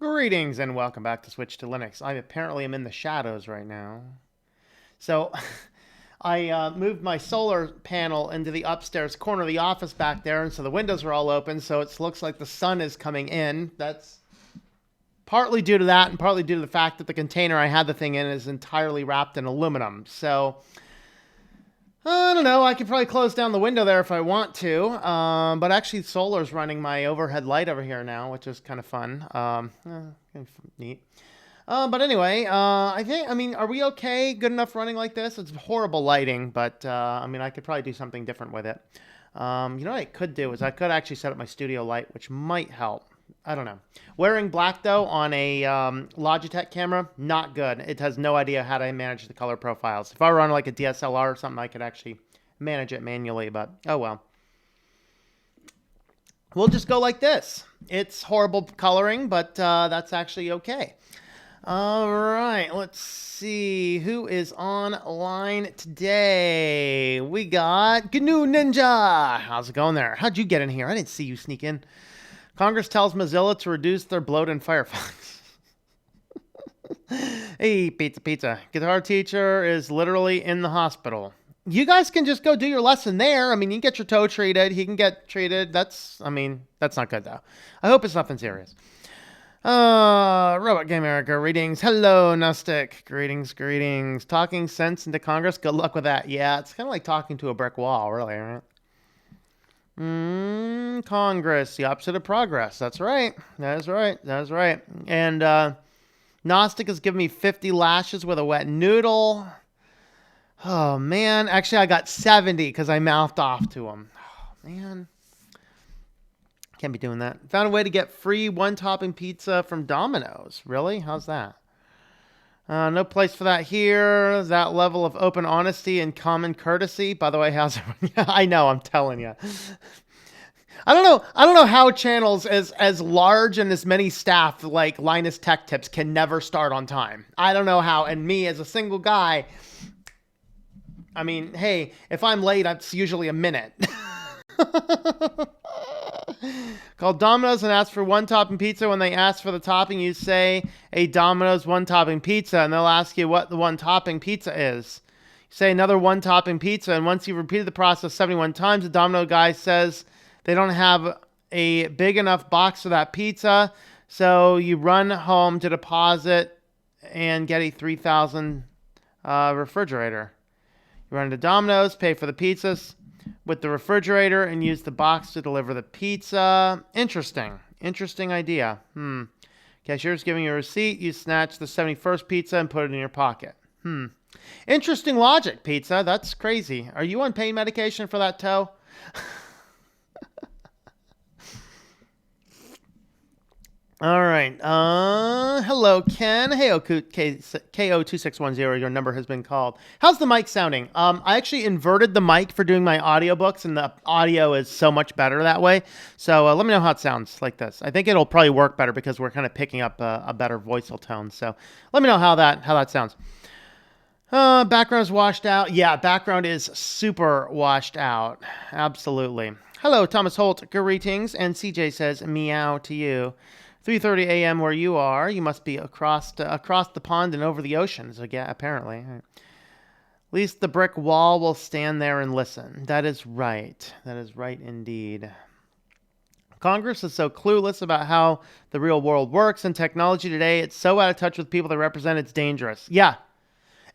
Greetings and welcome back to Switch to Linux. I apparently am in the shadows right now. So I moved my solar panel into the upstairs corner of the office back there, and so the windows are all open, so it looks like the sun is coming in. That's partly due to that and partly due to the fact that the container I had the thing in is entirely wrapped in aluminum. So I don't know. I could probably close down the window there if I want to. But actually, solar's running my overhead light over here now, which is kind of fun. Kind of neat. But anyway, I mean, are we okay? Good enough running like this? It's horrible lighting, but I mean, I could probably do something different with it. You know what I could do is I could actually set up my studio light, which might help. I don't know. Wearing black, though, on a Logitech camera, not good. It has no idea how to manage the color profiles. If I were on like a DSLR or something, I could actually manage it manually, but oh well. We'll just go like this. It's horrible coloring, but that's actually okay. All right, let's see who is online today. We got GNU Ninja. How's it going there? How'd you get in here? I didn't see you sneak in. Congress tells Mozilla to reduce their bloat in Firefox. Hey, pizza. Guitar teacher is literally in the hospital. You guys can just go do your lesson there. I mean, you can get your toe treated. He can get treated. That's not good, though. I hope it's nothing serious. Robot Game America, greetings. Hello, Gnostic. Greetings. Talking sense into Congress. Good luck with that. Yeah, it's kind of like talking to a brick wall, really, right? Congress, the opposite of progress. That's right. That is right. And Gnostic has given me 50 lashes with a wet noodle. Oh, man. Actually, I got 70 because I mouthed off to him. Oh, man. Can't be doing that. Found a way to get free one-topping pizza from Domino's. Really? How's that? No place for that here. That level of open honesty and common courtesy. By the way, how's everyone? I know, I'm telling you. I don't know how channels as large and as many staff like Linus Tech Tips can never start on time. I don't know how. And me as a single guy, I mean, hey, if I'm late, it's usually a minute. Call Domino's and ask for one-topping pizza. When they ask for the topping, you say a Domino's one-topping pizza, and they'll ask you what the one-topping pizza is. You say another one-topping pizza, and once you've repeated the process 71 times, the Domino guy says they don't have a big enough box for that pizza, so you run home to deposit and get a 3,000 refrigerator. You run to Domino's, pay for the pizzas with the refrigerator, and use the box to deliver the pizza. Interesting idea. Cashier's giving you a receipt. You snatch the 71st pizza and put it in your pocket. Interesting logic, pizza. That's crazy. Are you on pain medication for that toe? All right. Hello, Ken. Hey, KO2610, your number has been called. How's the mic sounding? I actually inverted the mic for doing my audiobooks, and the audio is so much better that way. So let me know how it sounds like this. I think it'll probably work better because we're kind of picking up a better voical tone. So let me know how that sounds. Background is washed out. Yeah, background is super washed out. Absolutely. Hello, Thomas Holt. Greetings. And CJ says meow to you. 3:30 a.m. where you are. You must be across the pond and over the ocean. So yeah, apparently. At least the brick wall will stand there and listen. That is right. That is right indeed. Congress is so clueless about how the real world works and technology today. It's so out of touch with people they represent. It's dangerous. Yeah.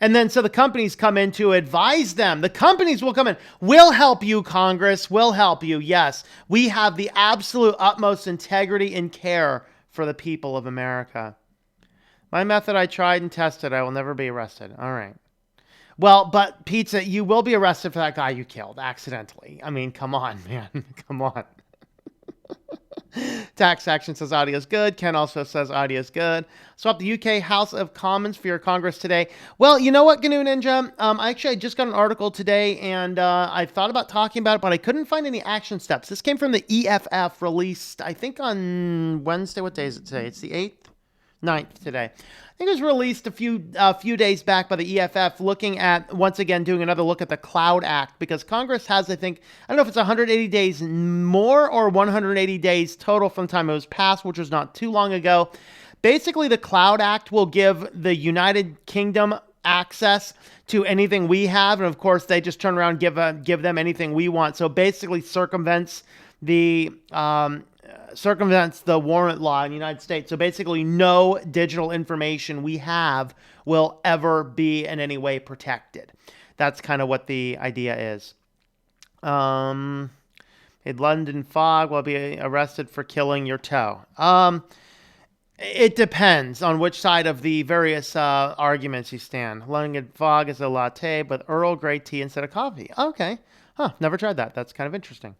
And then so the companies come in to advise them. The companies will come in. We'll help you, Congress. We'll help you. Yes. We have the absolute utmost integrity and care for the people of America. My method I tried and tested. I will never be arrested. All right. Well, but Pizza, you will be arrested for that guy you killed accidentally. I mean, come on, man. Come on. Tax Action says audio is good. Ken also says audio is good. Swap the UK House of Commons for your Congress today. Well, you know what, GNU Ninja? I just got an article today, and I thought about talking about it, but I couldn't find any action steps. This came from the EFF, released, I think, on Wednesday. What day is it today? It's the 8th? 9th today. I think it was released a few days back by the EFF, looking at, once again, doing another look at the Cloud Act, because Congress has, I don't know if it's 180 days more or 180 days total from the time it was passed, which was not too long ago. Basically, the Cloud Act will give the United Kingdom access to anything we have, and of course, they just turn around and give them anything we want. So basically, circumvents the warrant law in the United States. So basically, no digital information we have will ever be in any way protected. That's kind of what the idea is. A London fog will be arrested for killing your toe. It depends on which side of the various arguments you stand. London fog is a latte with Earl Grey tea instead of coffee. Okay. Never tried that. That's kind of interesting.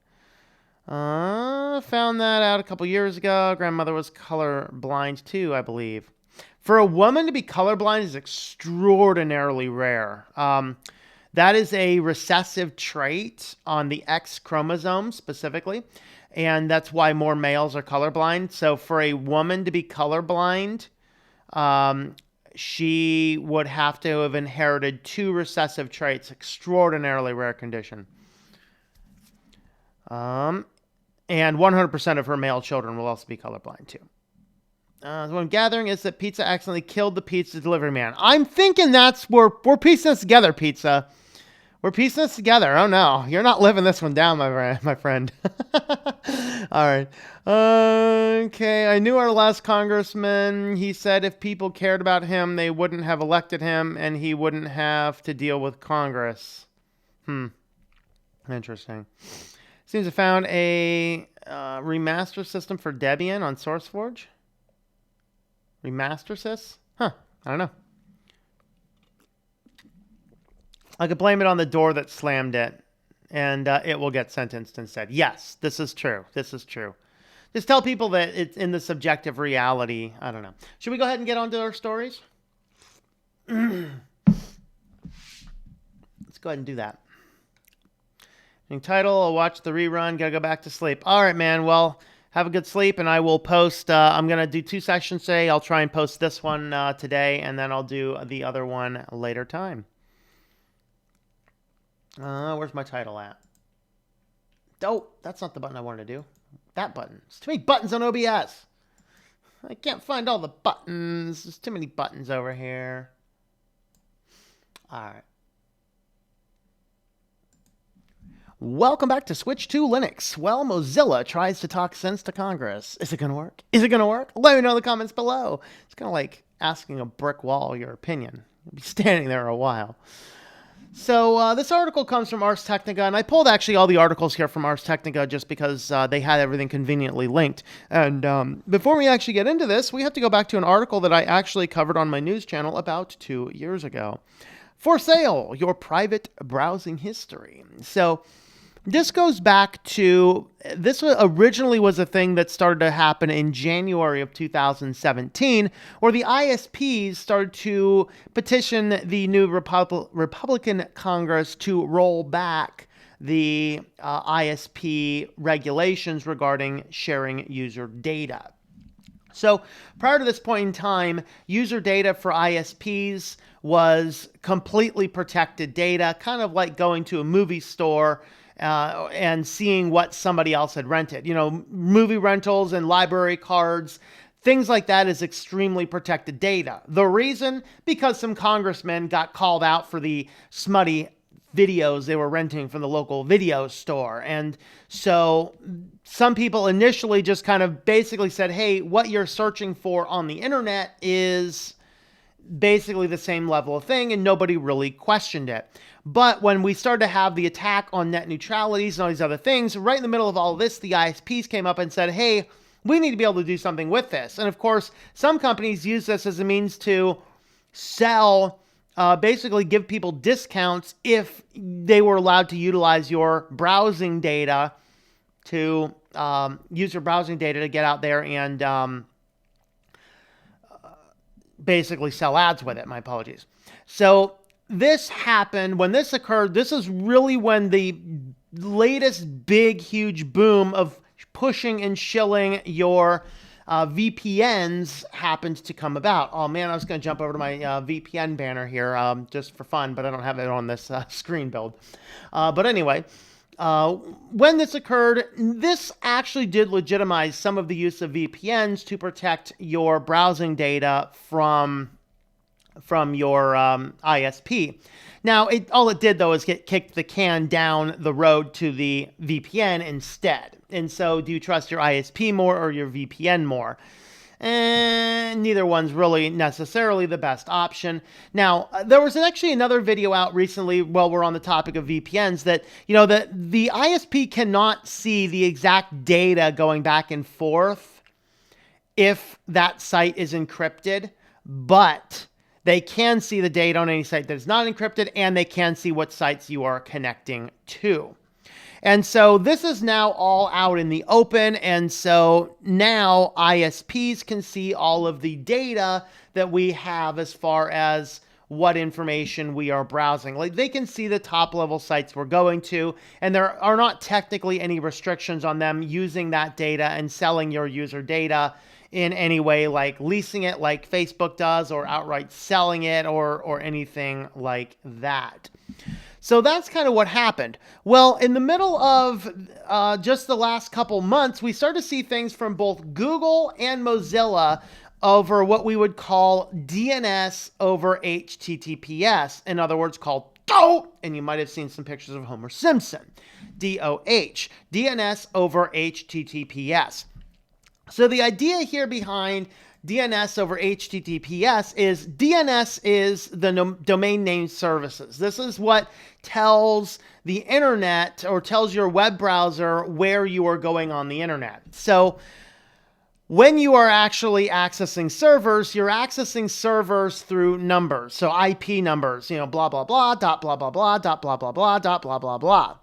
Found that out a couple years ago. Grandmother was colorblind too, I believe. For a woman to be colorblind is extraordinarily rare. That is a recessive trait on the X chromosome specifically, and that's why more males are colorblind. So for a woman to be colorblind, she would have to have inherited 2 recessive traits. Extraordinarily rare condition. And 100% of her male children will also be colorblind too. What I'm gathering is that Pizza accidentally killed the pizza delivery man. I'm thinking we're piecing this together, Pizza. We're piecing this together. Oh no, you're not living this one down, my friend. All right. Okay, I knew our last congressman. He said if people cared about him, they wouldn't have elected him, and he wouldn't have to deal with Congress. Interesting. Seems to have found a remaster system for Debian on SourceForge. Remaster sys? I don't know. I could blame it on the door that slammed it, and it will get sentenced instead. Yes, this is true. This is true. Just tell people that it's in the subjective reality. I don't know. Should we go ahead and get on to our stories? Let's go ahead and do that. Title, I'll watch the rerun, gotta go back to sleep. All right, man, well, have a good sleep, and I will post, I'm gonna do 2 sessions today. I'll try and post this one today, and then I'll do the other one later time. Where's my title at? Oh, that's not the button I wanted to do. That button. There's too many buttons on OBS. I can't find all the buttons. There's too many buttons over here. All right. Welcome back to Switch to Linux. Well, Mozilla tries to talk sense to Congress. Is it going to work? Is it going to work? Let me know in the comments below. It's kind of like asking a brick wall your opinion. You'll be standing there a while. So this article comes from Ars Technica, and I pulled actually all the articles here from Ars Technica just because they had everything conveniently linked. And before we actually get into this, we have to go back to an article that I actually covered on my news channel about 2 years ago. For sale, your private browsing history. So this goes back to, this originally was a thing that started to happen in January of 2017, where the ISPs started to petition the new Republican Congress to roll back the ISP regulations regarding sharing user data. So prior to this point in time, user data for ISPs was completely protected data, kind of like going to a movie store and seeing what somebody else had rented. You know, movie rentals and library cards, things like that is extremely protected data. The reason? Because some congressmen got called out for the smutty videos they were renting from the local video store. And so some people initially just kind of basically said, hey, what you're searching for on the internet is basically the same level of thing, and nobody really questioned it. But when we started to have the attack on net neutralities and all these other things, right in the middle of all of this, the ISPs came up and said, hey, we need to be able to do something with this. And of course, some companies use this as a means to sell, basically give people discounts if they were allowed to utilize your browsing data to use your browsing data to get out there and basically sell ads with it. My apologies. So this happened, when this occurred, this is really when the latest big, huge boom of pushing and shilling your VPNs happened to come about. Oh man, I was going to jump over to my VPN banner here just for fun, but I don't have it on this screen build. But anyway, when this occurred, this actually did legitimize some of the use of VPNs to protect your browsing data from your ISP. Now, all it did, though, is kicked the can down the road to the VPN instead. And so, do you trust your ISP more or your VPN more? And neither one's really necessarily the best option. Now, there was actually another video out recently while we're on the topic of VPNs that, the ISP cannot see the exact data going back and forth if that site is encrypted, but they can see the data on any site that is not encrypted, and they can see what sites you are connecting to. And so this is now all out in the open, and so now ISPs can see all of the data that we have as far as what information we are browsing. Like, they can see the top level sites we're going to, and there are not technically any restrictions on them using that data and selling your user data in any way, like leasing it like Facebook does, or outright selling it, or anything like that. So that's kind of what happened. Well, in the middle of just the last couple months, we started to see things from both Google and Mozilla over what we would call DNS over HTTPS. In other words, called DOH, and you might have seen some pictures of Homer Simpson. DOH, DNS over HTTPS. So the idea here behind DNS over HTTPS is DNS is the domain name services. This is what tells the internet, or tells your web browser, where you are going on the internet. So when you are actually accessing servers, you're accessing servers through numbers. So IP numbers, blah, blah, blah, dot, blah, blah, blah, dot, blah, blah, blah, dot, blah, blah, blah.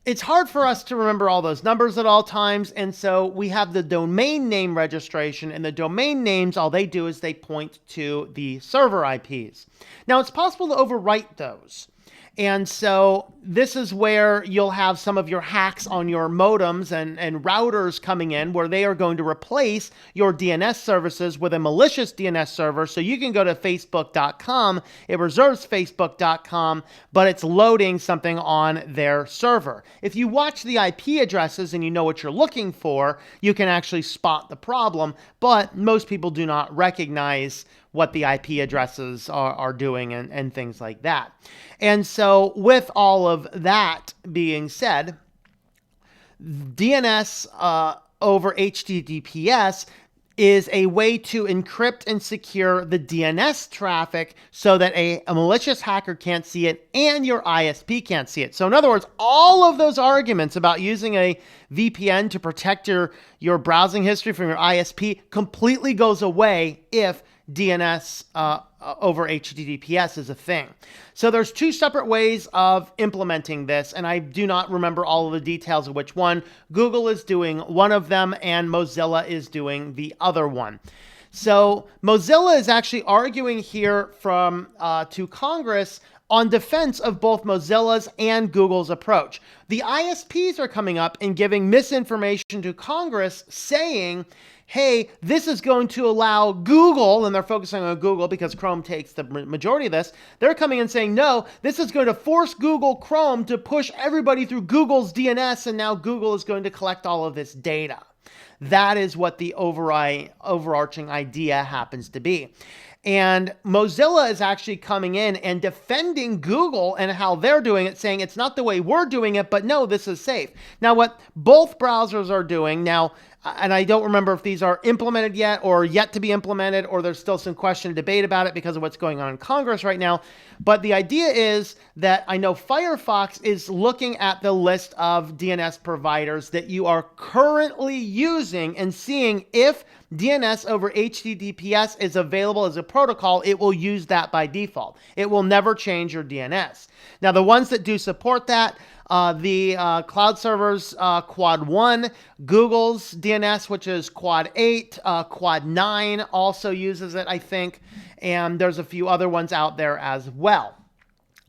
It's hard for us to remember all those numbers at all times, and so we have the domain name registration, and the domain names, all they do is they point to the server IPs. Now, it's possible to overwrite those. And so this is where you'll have some of your hacks on your modems and routers coming in, where they are going to replace your DNS services with a malicious DNS server. So you can go to facebook.com, it reserves facebook.com, but it's loading something on their server. If you watch the IP addresses and you know what you're looking for, you can actually spot the problem, but most people do not recognize what the IP addresses are doing and things like that. And so with all of that being said, DNS over HTTPS is a way to encrypt and secure the DNS traffic so that a malicious hacker can't see it and your ISP can't see it. So in other words, all of those arguments about using a VPN to protect your browsing history from your ISP completely goes away if DNS over HTTPS is a thing. So there's two separate ways of implementing this, and I do not remember all of the details of which one. Google is doing one of them, and Mozilla is doing the other one. So Mozilla is actually arguing here to Congress on defense of both Mozilla's and Google's approach. The ISPs are coming up and giving misinformation to Congress, saying, hey, this is going to allow Google, and they're focusing on Google because Chrome takes the majority of this. They're coming in saying, no, this is going to force Google Chrome to push everybody through Google's DNS, and now Google is going to collect all of this data. That is what the overarching idea happens to be. And Mozilla is actually coming in and defending Google and how they're doing it, saying it's not the way we're doing it, but no, this is safe. Now, what both browsers are doing now, and I don't remember if these are implemented yet or yet to be implemented, or there's still some question and debate about it because of what's going on in Congress right now. But the idea is that I know Firefox is looking at the list of DNS providers that you are currently using and seeing if DNS over HTTPS is available as a protocol. It will use that by default. It will never change your DNS. Now, the ones that do support that, the cloud servers, Quad 1, Google's DNS, which is Quad 8, Quad 9 also uses it, I think, and there's a few other ones out there as well.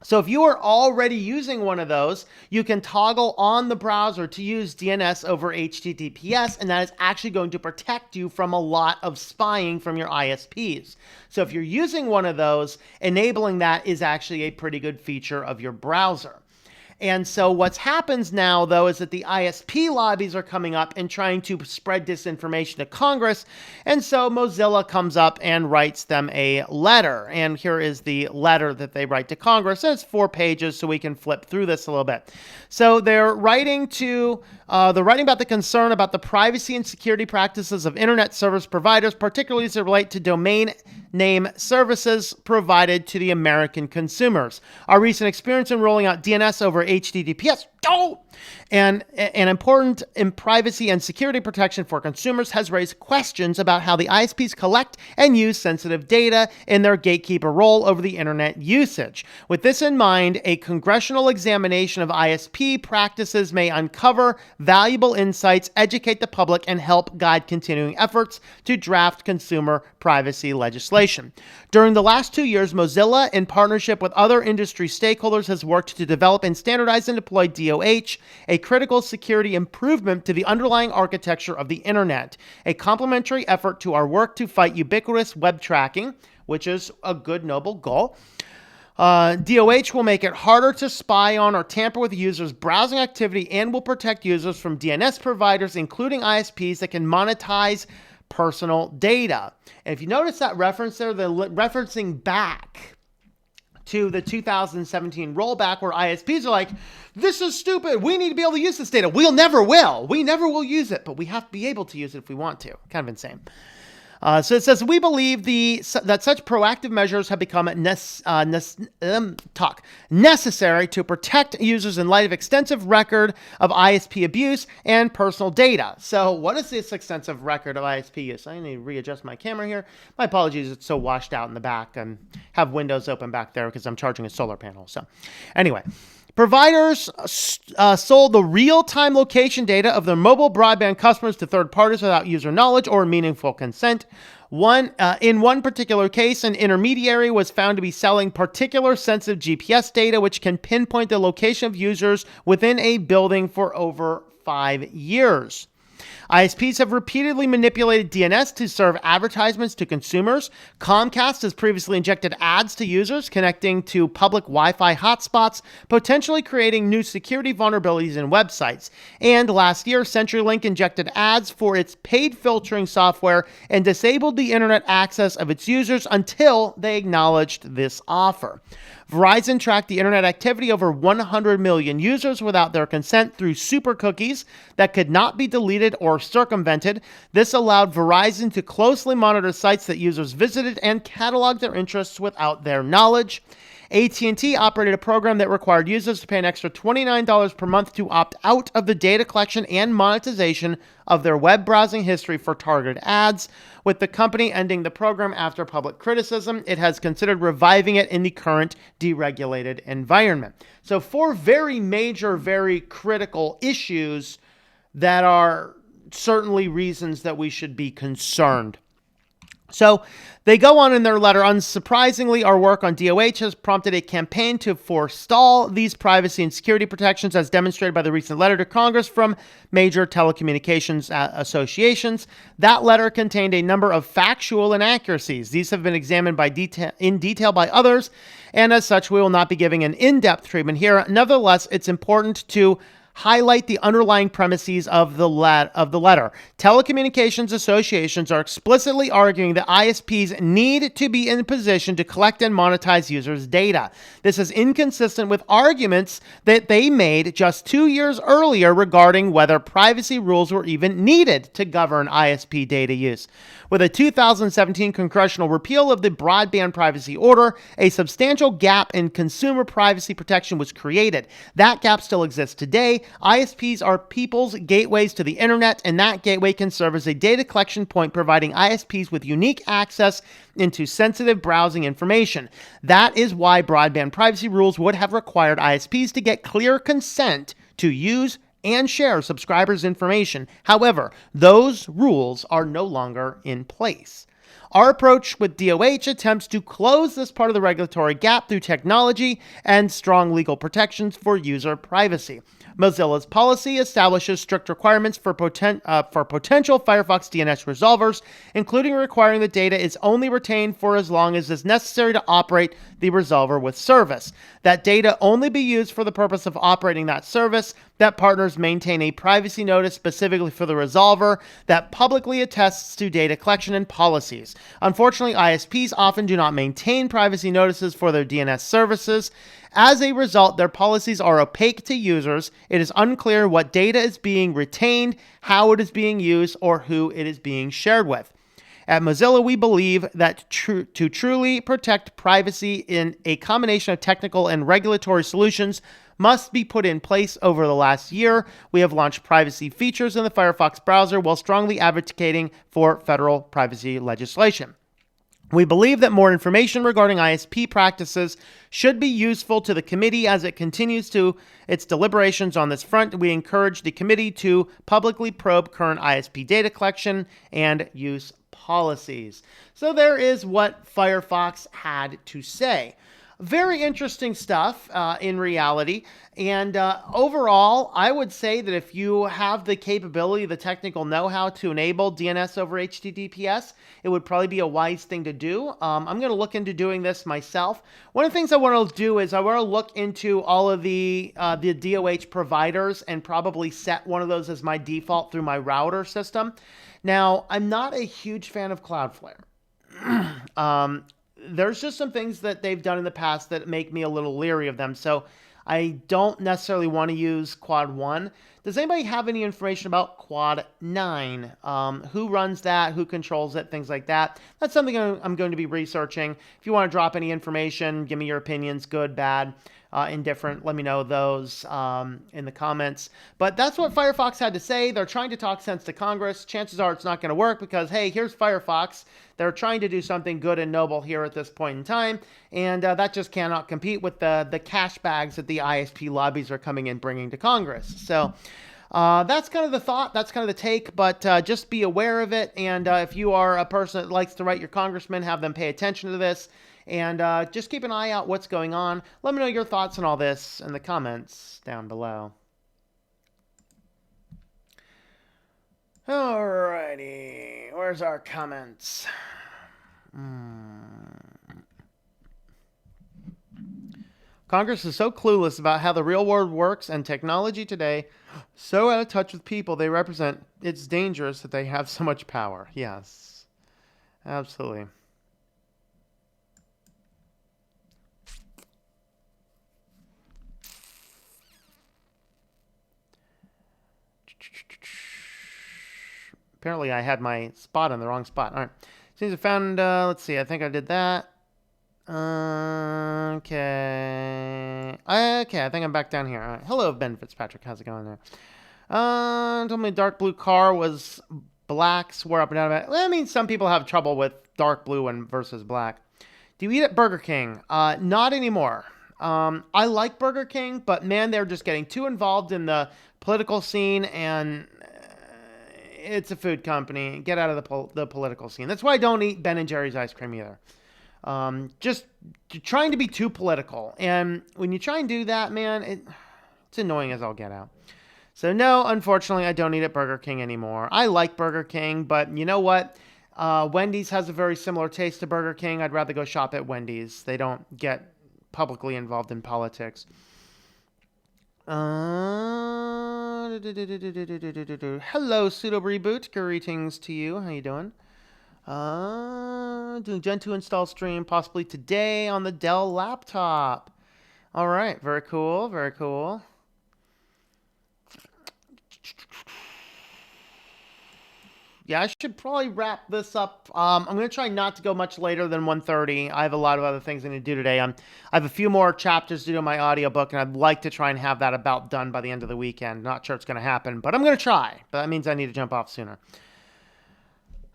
So if you are already using one of those, you can toggle on the browser to use DNS over HTTPS, and that is actually going to protect you from a lot of spying from your ISPs. So if you're using one of those, enabling that is actually a pretty good feature of your browser. And so what's happens now, though, is that the ISP lobbies are coming up and trying to spread disinformation to Congress. And so Mozilla comes up and writes them a letter. And here is the letter that they write to Congress. And it's 4 pages, so we can flip through this a little bit. So they're writing about the concern about the privacy and security practices of internet service providers, particularly as they relate to domain name services provided to the American consumers. Our recent experience in rolling out DNS over HTTPS and important in privacy and security protection for consumers has raised questions about how the ISPs collect and use sensitive data in their gatekeeper role over the internet usage. With this in mind, a congressional examination of ISP practices may uncover valuable insights, educate the public, and help guide continuing efforts to draft consumer privacy legislation. During the last 2 years, Mozilla, in partnership with other industry stakeholders, has worked to develop and standardize and deploy DOH, a critical security improvement to the underlying architecture of the internet, a complementary effort to our work to fight ubiquitous web tracking, which is a good, noble goal. DOH will make it harder to spy on or tamper with users' browsing activity and will protect users from DNS providers, including ISPs, that can monetize personal data. And if you notice that reference there, they're referencing back to the 2017 rollback where ISPs are like, this is stupid. We need to be able to use this data. We never will use it, but we have to be able to use it if we want to. Kind of insane. So it says, we believe that such proactive measures have become necessary to protect users in light of extensive record of ISP abuse and personal data. So what is this extensive record of ISP use? I need to readjust my camera here. My apologies, it's so washed out in the back, and have windows open back there because I'm charging a solar panel. So anyway, providers sold the real-time location data of their mobile broadband customers to third parties without user knowledge or meaningful consent. In one particular case, an intermediary was found to be selling particular sensitive GPS data, which can pinpoint the location of users within a building for over 5 years. ISPs have repeatedly manipulated DNS to serve advertisements to consumers. Comcast has previously injected ads to users connecting to public Wi-Fi hotspots, potentially creating new security vulnerabilities in websites. And last year, CenturyLink injected ads for its paid filtering software and disabled the internet access of its users until they acknowledged this offer. Verizon tracked the internet activity over 100 million users without their consent through super cookies that could not be deleted or circumvented. This allowed Verizon to closely monitor sites that users visited and catalog their interests without their knowledge. AT&T operated a program that required users to pay an extra $29 per month to opt out of the data collection and monetization of their web browsing history for targeted ads. With the company ending the program after public criticism, it has considered reviving it in the current deregulated environment. So 4 very major, very critical issues that are certainly reasons that we should be concerned. So they go on in their letter, unsurprisingly, our work on DOH has prompted a campaign to forestall these privacy and security protections, as demonstrated by the recent letter to Congress from major telecommunications associations. That letter contained a number of factual inaccuracies. These have been examined in detail by others, and as such, we will not be giving an in-depth treatment here. Nevertheless, it's important to highlight the underlying premises of the letter. Telecommunications associations are explicitly arguing that ISPs need to be in a position to collect and monetize users' data. This is inconsistent with arguments that they made just 2 years earlier regarding whether privacy rules were even needed to govern ISP data use. With a 2017 congressional repeal of the Broadband Privacy Order, a substantial gap in consumer privacy protection was created. That gap still exists today. ISPs are people's gateways to the internet, and that gateway can serve as a data collection point, providing ISPs with unique access into sensitive browsing information. That is why broadband privacy rules would have required ISPs to get clear consent to use and share subscribers' information. However, those rules are no longer in place. Our approach with DOH attempts to close this part of the regulatory gap through technology and strong legal protections for user privacy. Mozilla's policy establishes strict requirements for potential Firefox DNS resolvers, including requiring the data is only retained for as long as is necessary to operate the resolver with service. That data only be used for the purpose of operating that service, that partners maintain a privacy notice specifically for the resolver that publicly attests to data collection and policies. Unfortunately, ISPs often do not maintain privacy notices for their DNS services. As a result, their policies are opaque to users. It is unclear what data is being retained, how it is being used, or who it is being shared with. At Mozilla, we believe that to truly protect privacy in a combination of technical and regulatory solutions must be put in place over the last year. We have launched privacy features in the Firefox browser while strongly advocating for federal privacy legislation. We believe that more information regarding ISP practices should be useful to the committee as it continues to its deliberations on this front. We encourage the committee to publicly probe current ISP data collection and use policies. So there is what Firefox had to say. Very interesting stuff in reality. And overall, I would say that if you have the capability, the technical know-how to enable DNS over HTTPS, it would probably be a wise thing to do. I'm going to look into doing this myself. One of the things I want to do is I want to look into all of the DOH providers and probably set one of those as my default through my router system. Now, I'm not a huge fan of Cloudflare. There's just some things that they've done in the past that make me a little leery of them. So I don't necessarily want to use Quad 1. Does anybody have any information about Quad 9? Who runs that? Who controls it? Things like that. That's something I'm going to be researching. If you want to drop any information, give me your opinions, good, bad, indifferent. Let me know those in the comments. But that's what Firefox had to say. They're trying to talk sense to Congress. Chances are it's not going to work because, hey, here's Firefox. They're trying to do something good and noble here at this point in time, and that just cannot compete with the cash bags that the ISP lobbies are coming in bringing to Congress. So that's kind of the thought. That's kind of the take, but just be aware of it. And if you are a person that likes to write your congressman, have them pay attention to this. And just keep an eye out what's going on. Let me know your thoughts on all this in the comments down below. Alrighty, where's our comments? Congress is so clueless about how the real world works and technology today, so out of touch with people they represent. It's dangerous that they have so much power. Yes, absolutely. Apparently I had my spot on the wrong spot. All right. Seems I found, let's see, I think I did that. Okay. Okay, I think I'm back down here. All right. Hello, Ben Fitzpatrick. How's it going there? Told me dark blue car was black. Swore up and down about it. Well, I mean, some people have trouble with dark blue and versus black. Do you eat at Burger King? Not anymore. I like Burger King, but man, they're just getting too involved in the political scene, and it's a food company. Get out of the political scene. That's why I don't eat Ben & Jerry's ice cream either. Just trying to be too political. And when you try and do that, man, it's annoying as all get out. So no, unfortunately, I don't eat at Burger King anymore. I like Burger King, but you know what? Wendy's has a very similar taste to Burger King. I'd rather go shop at Wendy's. They don't get publicly involved in politics. Hello, Pseudo Reboot. Greetings to you. How you doing? Doing Gen 2 install stream possibly today on the Dell laptop. All right, very cool, very cool. Yeah, I should probably wrap this up. I'm going to try not to go much later than 1:30. I have a lot of other things I need to do today. I have a few more chapters to do in my audiobook, and I'd like to try and have that about done by the end of the weekend. Not sure it's going to happen, but I'm going to try. But that means I need to jump off sooner.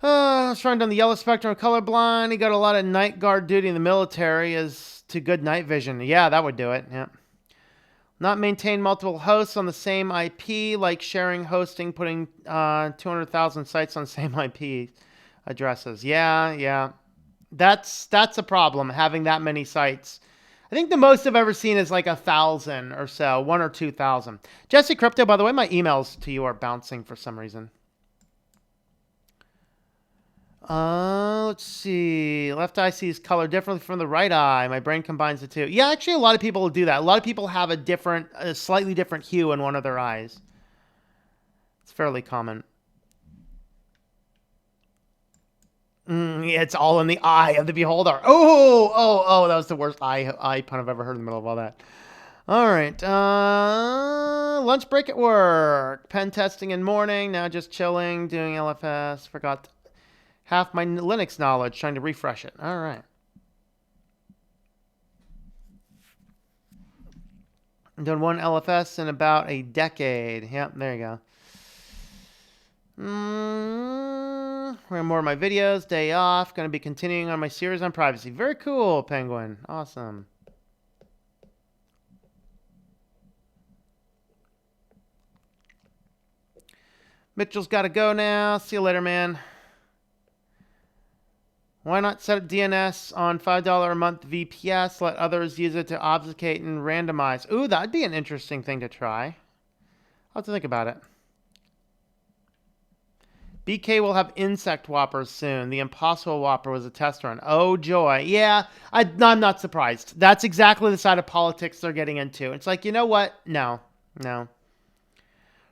I was trying on the yellow spectrum of colorblind. He got a lot of night guard duty in the military as to good night vision. Yeah, that would do it. Yeah. Not maintain multiple hosts on the same IP, like sharing hosting, putting 200,000 sites on the same IP. addresses. Yeah. That's a problem, having that many sites. I think the most I've ever seen is like 1,000 or so, 1 or 2,000. Jesse Crypto, by the way, my emails to you are bouncing for some reason. Let's see. Left eye sees color differently from the right eye. My brain combines the two. Yeah, actually, a lot of people do that. A lot of people have a slightly different hue in one of their eyes. It's fairly common. Yeah, it's all in the eye of the beholder. Oh, that was the worst eye pun I've ever heard in the middle of all that. All right. Lunch break at work. Pen testing in morning. Now just chilling, doing LFS. Forgot half my Linux knowledge, trying to refresh it. All right. I'm doing one LFS in about a decade. Yep, there you go. More of my videos, day off. Going to be continuing on my series on privacy. Very cool, Penguin. Awesome. Mitchell's got to go now. See you later, man. Why not set up DNS on $5 a month VPS? Let others use it to obfuscate and randomize. Ooh, that'd be an interesting thing to try. I'll have to think about it. BK will have insect whoppers soon. The Impossible Whopper was a test run. Oh, joy. Yeah, I'm not surprised. That's exactly the side of politics they're getting into. It's like, you know what? No.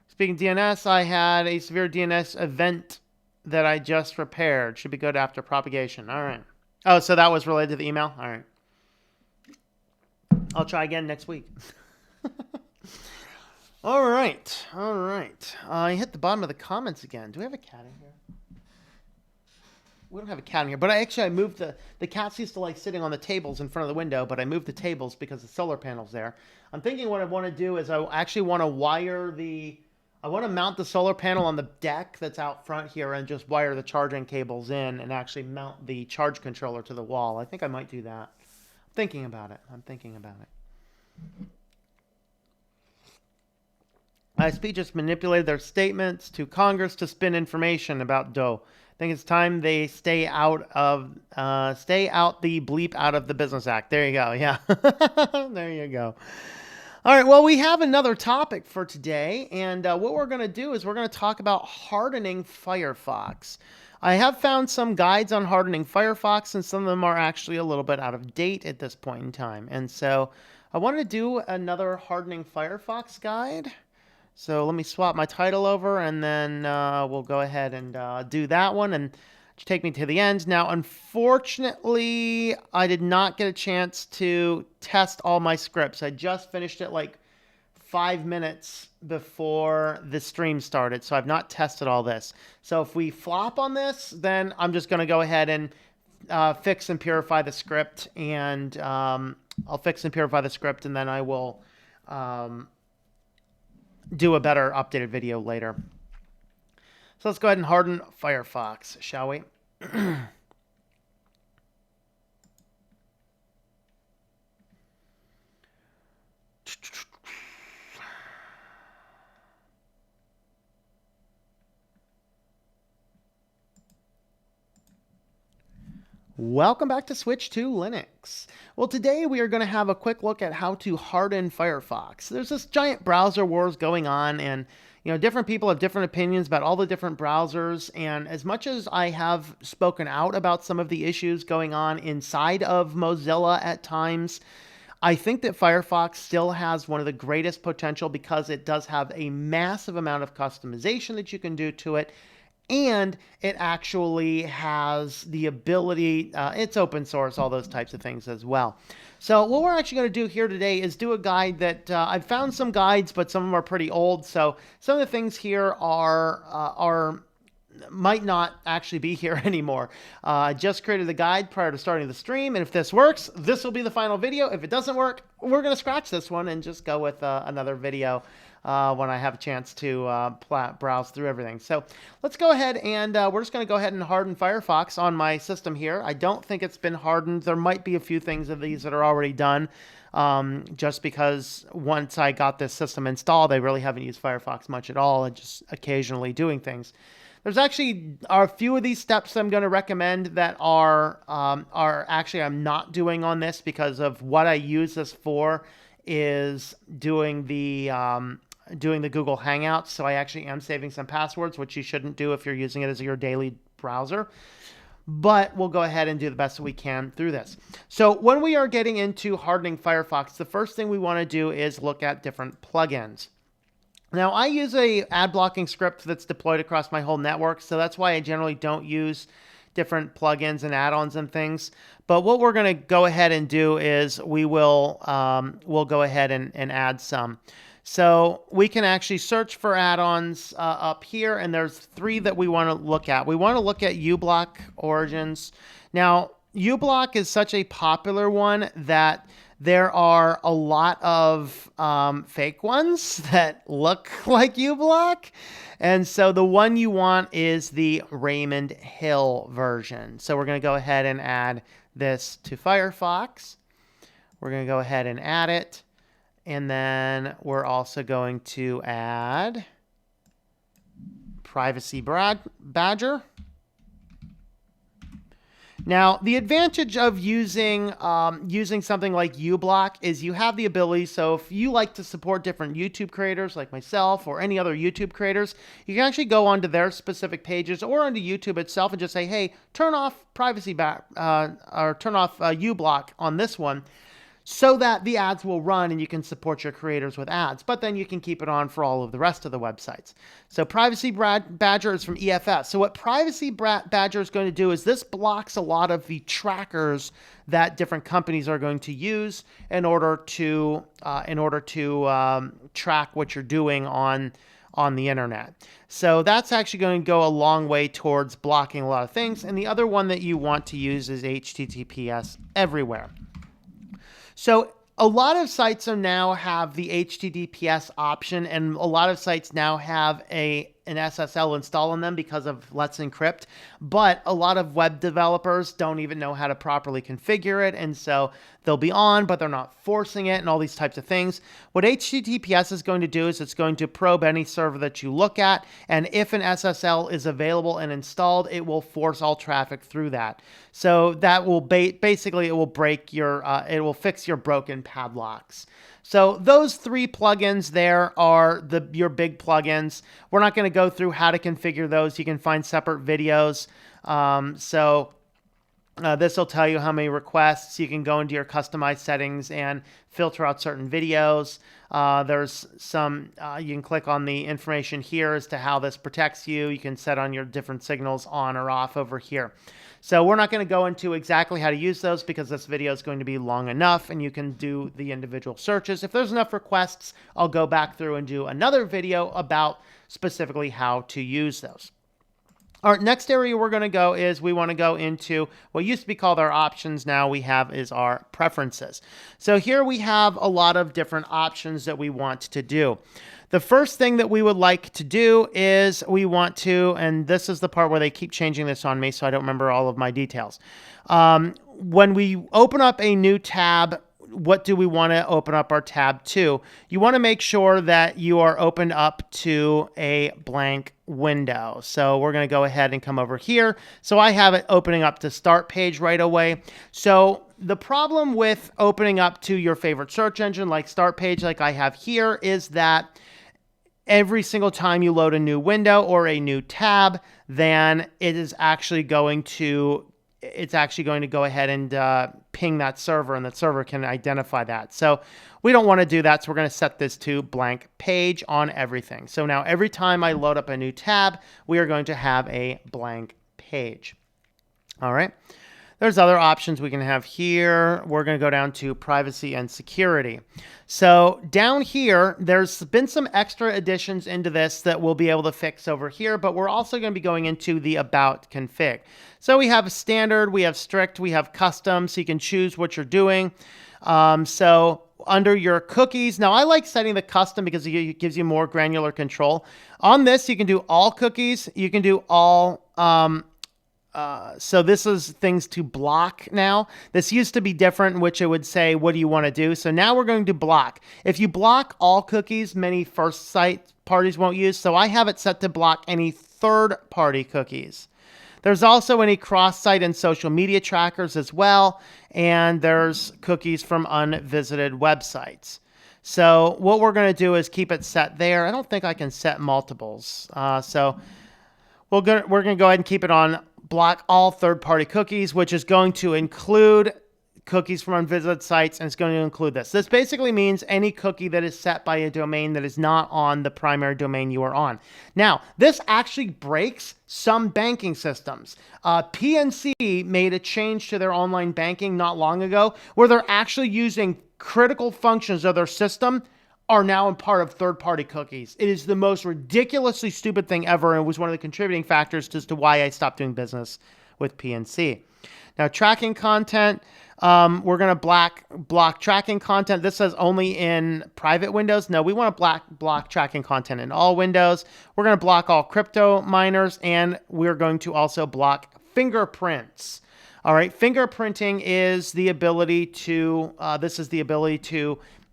Speaking of DNS, I had a severe DNS event that I just repaired. Should be good after propagation. All right. Oh, so that was related to the email? All right. I'll try again next week. All right. I hit the bottom of the comments again. Do we have a cat in here? We don't have a cat in here, but I moved the cats used to like sitting on the tables in front of the window, but I moved the tables because the solar panel's there. I'm thinking what I want to do is I actually want to I want to mount the solar panel on the deck that's out front here and just wire the charging cables in and actually mount the charge controller to the wall. I think I might do that. I'm thinking about it. ISP just manipulated their statements to Congress to spin information about Doe. I think it's time they stay out the bleep out of the Business Act. There you go. Yeah. There you go. All right. Well, we have another topic for today. And what we're going to do is we're going to talk about hardening Firefox. I have found some guides on hardening Firefox, and some of them are actually a little bit out of date at this point in time. And so I wanted to do another hardening Firefox guide. So let me swap my title over, and then we'll go ahead and do that one and take me to the end. Now, unfortunately, I did not get a chance to test all my scripts. I just finished it like 5 minutes before the stream started, so I've not tested all this. So if we flop on this, then I'm just going to go ahead and fix and purify the script, and I'll fix and purify the script, and then I will do a better updated video later. So let's go ahead and harden Firefox, shall we? Welcome back to Switch to Linux. Well, today we are going to have a quick look at how to harden Firefox. There's this giant browser wars going on, and different people have different opinions about all the different browsers. And as much as I have spoken out about some of the issues going on inside of Mozilla at times, I think that Firefox still has one of the greatest potential because it does have a massive amount of customization that you can do to it. And it actually has the ability, it's open source, all those types of things as well. So what we're actually going to do here today is do a guide that I've found some guides, but some of them are pretty old. So some of the things here might not actually be here anymore. I just created the guide prior to starting the stream, and if this works, this will be the final video. If it doesn't work, we're going to scratch this one and just go with another video when I have a chance to browse through everything. So let's go ahead and we're just going to go ahead and harden Firefox on my system here. I don't think it's been hardened. There might be a few things of these that are already done, just because once I got this system installed, I really haven't used Firefox much at all, and just occasionally doing things. There's actually are a few of these steps I'm going to recommend that are actually I'm not doing on this because of what I use this for is doing the Google Hangouts. So I actually am saving some passwords, which you shouldn't do if you're using it as your daily browser. But we'll go ahead and do the best that we can through this. So when we are getting into hardening Firefox, the first thing we want to do is look at different plugins. Now, I use a ad blocking script that's deployed across my whole network, so that's why I generally don't use different plugins and add-ons and things. But what we're going to go ahead and do is we'll go ahead and add some. So we can actually search for add-ons up here, and there's 3 that we want to look at. We want to look at uBlock Origins. Now, uBlock is such a popular one that there are a lot of fake ones that look like uBlock. And so the one you want is the Raymond Hill version. So we're going to go ahead and add this to Firefox. We're going to go ahead and add it. And then we're also going to add Privacy Badger. Now, the advantage of using something like uBlock is you have the ability, so if you like to support different YouTube creators like myself or any other YouTube creators, you can actually go onto their specific pages or onto YouTube itself and just say, hey, turn off or turn off uBlock on this one, so that the ads will run and you can support your creators with ads, but then you can keep it on for all of the rest of the websites. So Privacy Badger is from EFS. So what Privacy Badger is going to do is this blocks a lot of the trackers that different companies are going to use in order to track what you're doing on the internet. So that's actually going to go a long way towards blocking a lot of things. And the other one that you want to use is HTTPS everywhere. So a lot of sites now have the HTTPS option, and a lot of sites now have an SSL installed on them because of Let's Encrypt. But a lot of web developers don't even know how to properly configure it, and so they'll be on, but they're not forcing it and all these types of things. What HTTPS is going to do is it's going to probe any server that you look at, and if an SSL is available and installed, it will force all traffic through that. So that will basically it will break your it will fix your broken padlocks. So those 3 plugins there are your big plugins. We're not going to go through how to configure those. You can find separate videos. This will tell you how many requests. You can go into your customized settings and filter out certain videos. There's some, you can click on the information here as to how this protects you. You can set on your different signals on or off over here. So we're not going to go into exactly how to use those because this video is going to be long enough and you can do the individual searches. If there's enough requests, I'll go back through and do another video about specifically how to use those. Our next area we're going to go is we want to go into what used to be called our options. Now we have is our preferences. So here we have a lot of different options that we want to do. The first thing that we would like to do is we want to, and this is the part where they keep changing this on me, so I don't remember all of my details. When we open up a new tab, what do we want to open up our tab to? You want to make sure that you are opened up to a blank window. So we're going to go ahead and come over here. So I have it opening up to start page right away. So the problem with opening up to your favorite search engine like start page like I have here is that every single time you load a new window or a new tab, then it is actually going to go ahead and ping that server, and that server can identify that. So we don't want to do that, so we're going to set this to blank page on everything. So now every time I load up a new tab, we are going to have a blank page. All right. There's other options we can have here. We're going to go down to privacy and security. So down here, there's been some extra additions into this that we'll be able to fix over here, but we're also going to be going into the about config. So we have standard, we have strict, we have custom, so you can choose what you're doing. So under your cookies, now I like setting the custom because it gives you more granular control. On this, you can do all cookies, you can do all so this is things to block now. This used to be different, in which it would say, what do you want to do? So now we're going to block. If you block all cookies, many first site parties won't use. So I have it set to block any third-party cookies. There's also any cross-site and social media trackers as well, and there's cookies from unvisited websites. So what we're going to do is keep it set there. I don't think I can set multiples. So we're going to go ahead and keep it on block all third-party cookies, which is going to include cookies from unvisited sites, and it's going to include this. This basically means any cookie that is set by a domain that is not on the primary domain you are on. Now, this actually breaks some banking systems. PNC made a change to their online banking not long ago where they're actually using critical functions of their system are now a part of third-party cookies. It is the most ridiculously stupid thing ever, and it was one of the contributing factors as to why I stopped doing business with PNC. Now, tracking content, we're going to block tracking content. This says only in private windows. No, we want to block tracking content in all windows. We're going to block all crypto miners, and we're going to also block fingerprints. All right, fingerprinting is the ability to,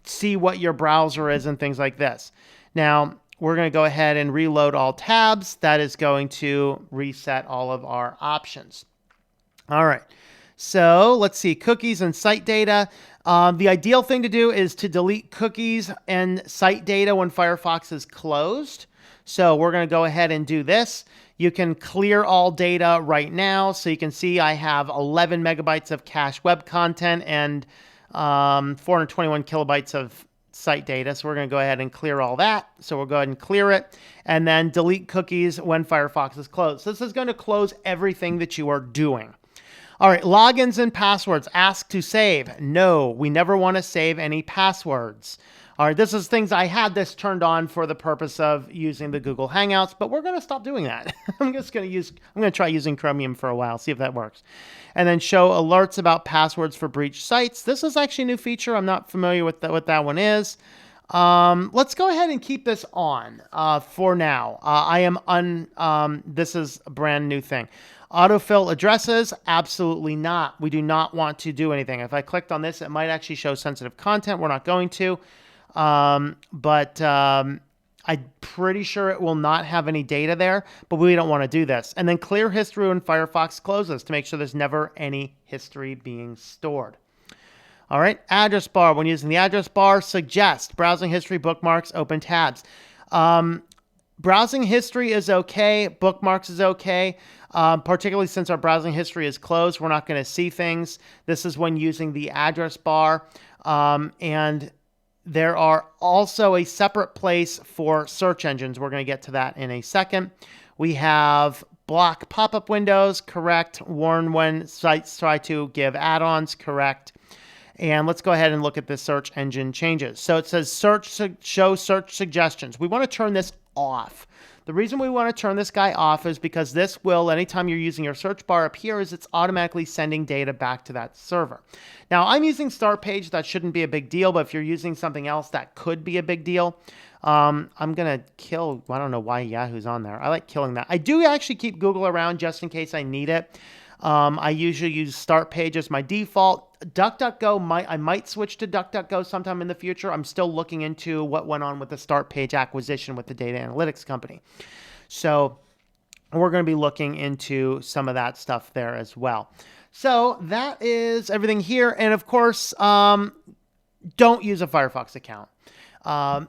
see what your browser is and things like this. Now, we're going to go ahead and reload all tabs. That is going to reset all of our options. All right, so let's see, cookies and site data. The ideal thing to do is to delete cookies and site data when Firefox is closed. So we're going to go ahead and do this. You can clear all data right now. So you can see I have 11 megabytes of cache web content and 421 kilobytes of site data. So we're going to go ahead and clear all that. So we'll go ahead and clear it and then delete cookies when Firefox is closed. This is going to close everything that you are doing. All right, logins and passwords. Ask to save. No, we never want to save any passwords. All right, this is things I had this turned on for the purpose of using the Google Hangouts, but we're going to stop doing that. I'm going to try using Chromium for a while, see if that works. And then show alerts about passwords for breached sites. This is actually a new feature. I'm not familiar with what that one is. Let's go ahead and keep this on for now. This is a brand new thing. Autofill addresses, absolutely not. We do not want to do anything. If I clicked on this, it might actually show sensitive content. We're not going to. But I'm pretty sure it will not have any data there, but we don't want to do this. And then clear history when Firefox closes to make sure there's never any history being stored. All right, address bar. When using the address bar, suggest browsing history, bookmarks, open tabs. Browsing history is okay. Bookmarks is okay. Particularly since our browsing history is closed, we're not going to see things. This is when using the address bar. And there are also a separate place for search engines. We're going to get to that in a second. We have block pop-up windows, correct. Warn when sites try to give add-ons, correct. And let's go ahead and look at the search engine changes. So it says show search suggestions. We want to turn this off. The reason we want to turn this guy off is because this will, anytime you're using your search bar up here, is it's automatically sending data back to that server. Now, I'm using Start Page. That shouldn't be a big deal, but if you're using something else, that could be a big deal. I'm going to kill, I don't know why Yahoo's on there. I like killing that. I do actually keep Google around just in case I need it. I usually use Start Page as my default. DuckDuckGo, I might switch to DuckDuckGo sometime in the future. I'm still looking into what went on with the Start Page acquisition with the data analytics company. So we're going to be looking into some of that stuff there as well. So that is everything here. And of course, don't use a Firefox account.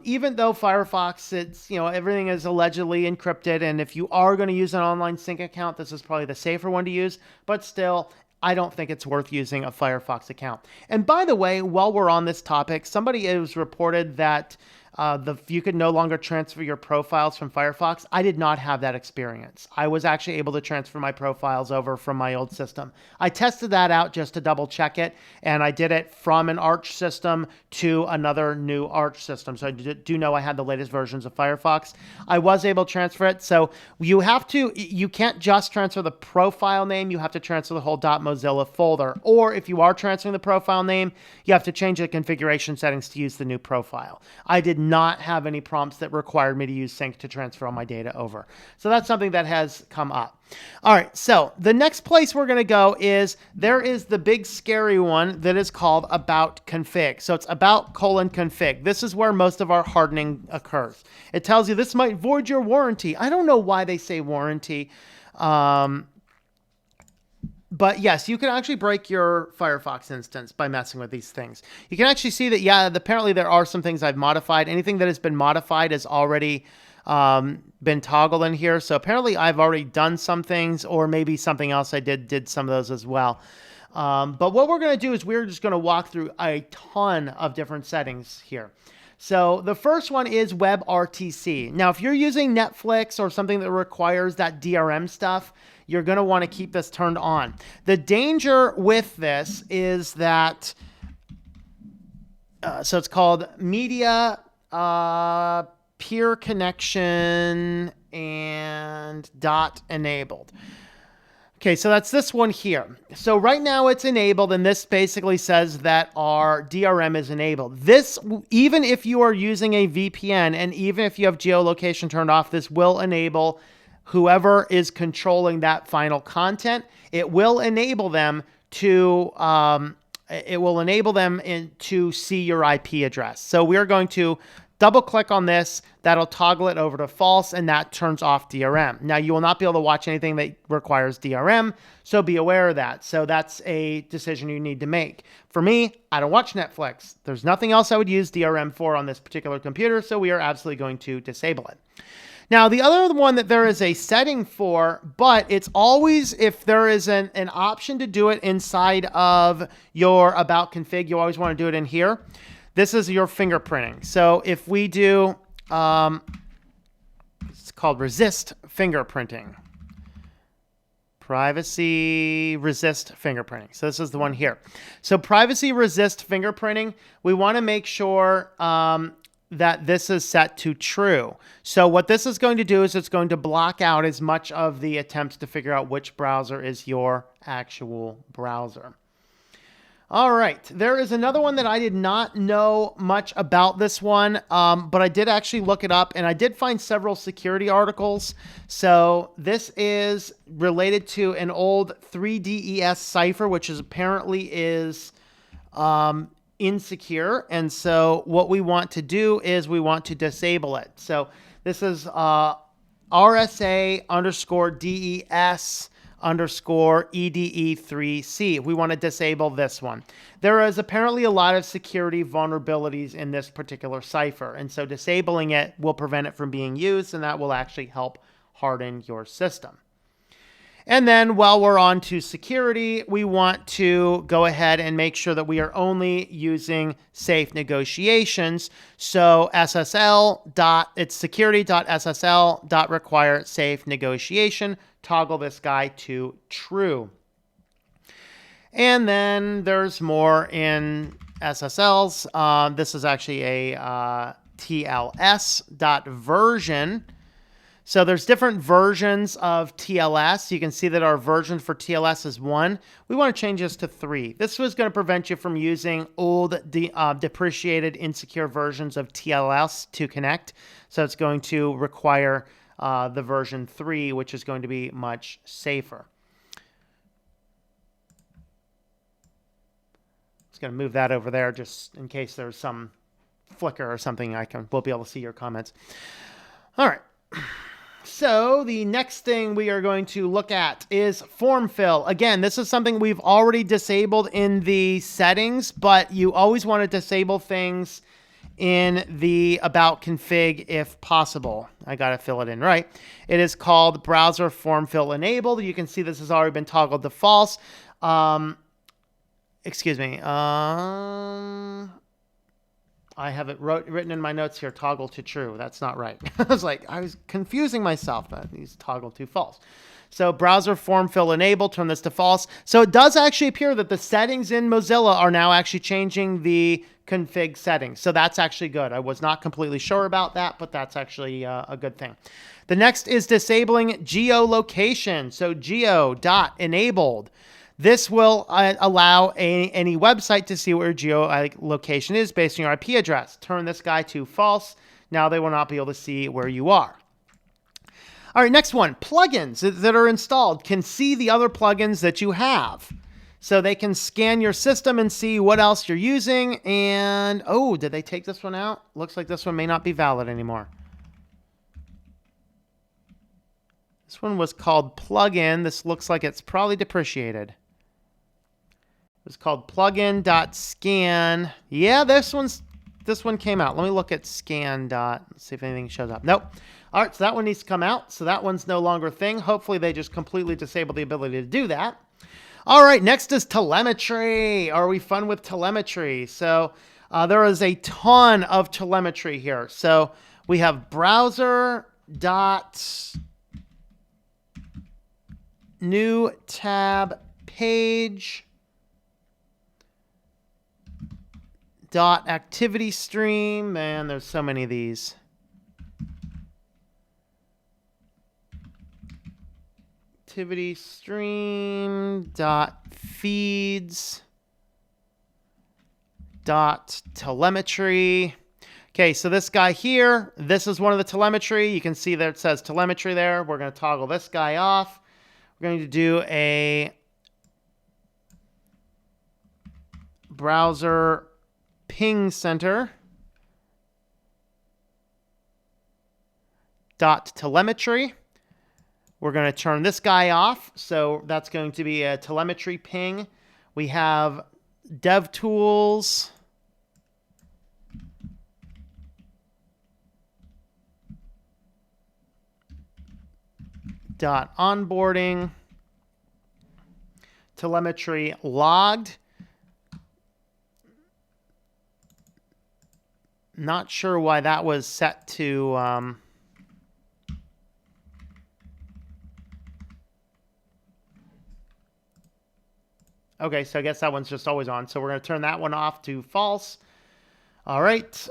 Even though Firefox, everything is allegedly encrypted, and if you are going to use an online sync account, this is probably the safer one to use, but still, I don't think it's worth using a Firefox account. And by the way, while we're on this topic, somebody has reported that you could no longer transfer your profiles from Firefox. I did not have that experience. I was actually able to transfer my profiles over from my old system. I tested that out just to double check it, and I did it from an Arch system to another new Arch system. So I do know I had the latest versions of Firefox. I was able to transfer it. So you can't just transfer the profile name. You have to transfer the whole .mozilla folder. Or if you are transferring the profile name, you have to change the configuration settings to use the new profile. I did not have any prompts that required me to use sync to transfer all my data over. So that's something that has come up. All right, so the next place we're going to go is there is the big scary one that is called about config. So it's about :config. This is where most of our hardening occurs. It tells you this might void your warranty. I don't know why they say warranty. But yes, you can actually break your Firefox instance by messing with these things. You can actually see that, yeah, apparently there are some things I've modified. Anything that has been modified has already been toggled in here. So apparently I've already done some things, or maybe something else I did some of those as well. But what we're going to do is we're just going to walk through a ton of different settings here. So the first one is WebRTC. Now, if you're using Netflix or something that requires that DRM stuff, you're going to want to keep this turned on. The danger with this is that, so it's called media, peer connection, and dot enabled. Okay, so that's this one here. So right now it's enabled, and this basically says that our DRM is enabled. This, even if you are using a VPN and even if you have geolocation turned off, this will enable whoever is controlling that final content. It will enable them to to see your IP address. So we're going to double click on this. That'll toggle it over to false, and that turns off DRM. Now, you will not be able to watch anything that requires DRM, so be aware of that. So that's a decision you need to make. For me, I don't watch Netflix. There's nothing else I would use DRM for on this particular computer, so we are absolutely going to disable it. Now, the other one that there is a setting for, but it's always, if there is an option to do it inside of your about config, you always want to do it in here. This is your fingerprinting. So if we do, it's called resist fingerprinting. Privacy resist fingerprinting. So this is the one here. So privacy resist fingerprinting, we want to make sure that this is set to true. So what this is going to do is it's going to block out as much of the attempts to figure out which browser is your actual browser. All right, there is another one that I did not know much about this one, but I did actually look it up, and I did find several security articles. So this is related to an old 3DES cipher, which is apparently insecure. And so what we want to do is we want to disable it. So this is RSA_DES_EDE3C. We want to disable this one. There is apparently a lot of security vulnerabilities in this particular cipher, and so disabling it will prevent it from being used, and that will actually help harden your system. And then while we're on to security, we want to go ahead and make sure that we are only using safe negotiations. So it's security.ssl.require safe negotiation. Toggle this guy to true. And then there's more in SSLs. This is actually a TLS.version. So there's different versions of TLS. You can see that our version for TLS is 1. We want to change this to 3. This was going to prevent you from using old, depreciated, insecure versions of TLS to connect. So it's going to require the version 3, which is going to be much safer. Just going to move that over there just in case there's some flicker or something. We'll be able to see your comments. All right. So the next thing we are going to look at is form fill. Again, this is something we've already disabled in the settings, but you always want to disable things in the about config if possible. I got to fill it in right. It is called browser form fill enabled. You can see this has already been toggled to false. Excuse me. I have it written in my notes here, toggle to true. That's not right. I was confusing myself. These toggle to false. So browser form fill enable, turn this to false. So it does actually appear that the settings in Mozilla are now actually changing the config settings. So that's actually good. I was not completely sure about that, but that's actually a good thing. The next is disabling geolocation. So geo.enabled. This will allow any website to see where your geolocation is based on your IP address. Turn this guy to false. Now they will not be able to see where you are. All right, next one. Plugins that are installed can see the other plugins that you have. So they can scan your system and see what else you're using. And, oh, did they take this one out? Looks like this one may not be valid anymore. This one was called plugin. This looks like it's probably depreciated. It was called plugin.scan. Yeah, this one came out. Let me look at scan. Let's see if anything shows up. Nope. All right, so that one needs to come out. So that one's no longer a thing. Hopefully they just completely disable the ability to do that. All right, next is telemetry. Are we fun with telemetry? So there is a ton of telemetry here. So we have browser dot new tab page dot activity stream. Man, there's so many of these. Activity stream dot feeds dot telemetry. Okay, so this guy here, this is one of the telemetry. You can see that it says telemetry there. We're going to toggle this guy off. We're going to do a browser ping center dot telemetry. We're going to turn this guy off. So that's going to be a telemetry ping. We have DevTools dot onboarding telemetry logged. Not sure why that was set to okay, so I guess that one's just always on. So we're going to turn that one off to false. All right,